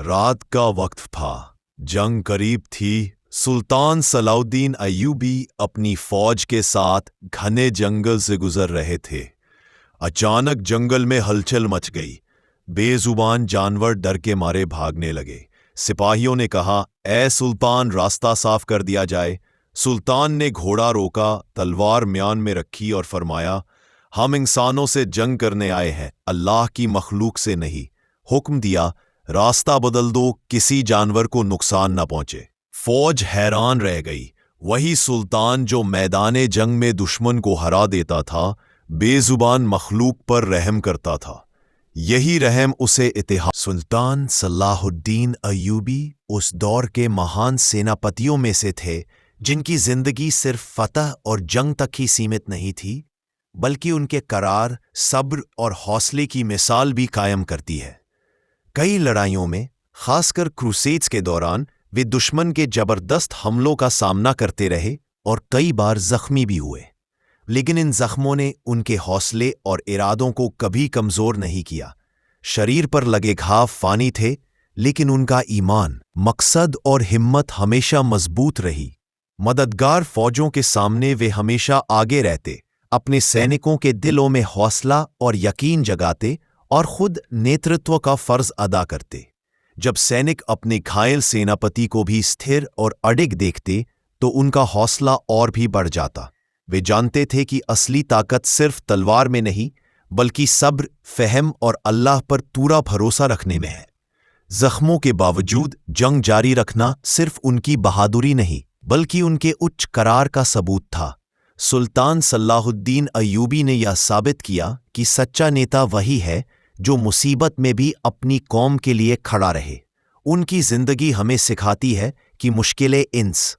रात का वक्त था। जंग करीब थी। सुल्तान सलाउद्दीन अय्यूबी अपनी फौज के साथ घने जंगल से गुजर रहे थे। अचानक जंगल में हलचल मच गई। बेजुबान जानवर डर के मारे भागने लगे। सिपाहियों ने कहा, ए सुल्तान, रास्ता साफ कर दिया जाए। सुल्तान ने घोड़ा रोका, तलवार म्यान में रखी और फरमाया, हम इंसानों से जंग करने आए हैं, अल्लाह की मखलूक से नहीं। हुक्म दिया, रास्ता बदल दो, किसी जानवर को नुकसान न पहुंचे। फौज हैरान रह गई। वही सुल्तान जो मैदाने जंग में दुश्मन को हरा देता था, बेजुबान मखलूक पर रहम करता था। यही रहम उसे इतिहास। सुल्तान सलाहुद्दीन अय्यूबी उस दौर के महान सेनापतियों में से थे जिनकी जिंदगी सिर्फ फतह और जंग तक ही सीमित नहीं थी, बल्कि उनके करार, सब्र और हौसले की मिसाल भी कायम करती है। कई लड़ाइयों में, खासकर क्रूसेड्स के दौरान, वे दुश्मन के जबरदस्त हमलों का सामना करते रहे और कई बार जख्मी भी हुए, लेकिन इन जख्मों ने उनके हौसले और इरादों को कभी कमजोर नहीं किया। शरीर पर लगे घाव फानी थे, लेकिन उनका ईमान, मकसद और हिम्मत हमेशा मजबूत रही। मददगार फौजों के सामने वे हमेशा आगे रहते, अपने सैनिकों के दिलों में हौसला और यकीन जगाते और खुद नेतृत्व का फर्ज अदा करते। जब सैनिक अपने घायल सेनापति को भी स्थिर और अडिग देखते तो उनका हौसला और भी बढ़ जाता। वे जानते थे कि असली ताकत सिर्फ तलवार में नहीं, बल्कि सब्र, फहम और अल्लाह पर पूरा भरोसा रखने में है। जख्मों के बावजूद जंग जारी रखना सिर्फ उनकी बहादुरी नहीं, बल्कि उनके उच्च करार का सबूत था। सुल्तान सलाहुद्दीन अय्यूबी ने यह साबित किया कि सच्चा नेता वही है जो मुसीबत में भी अपनी कौम के लिए खड़ा रहे। उनकी जिंदगी हमें सिखाती है कि मुश्किलें इंस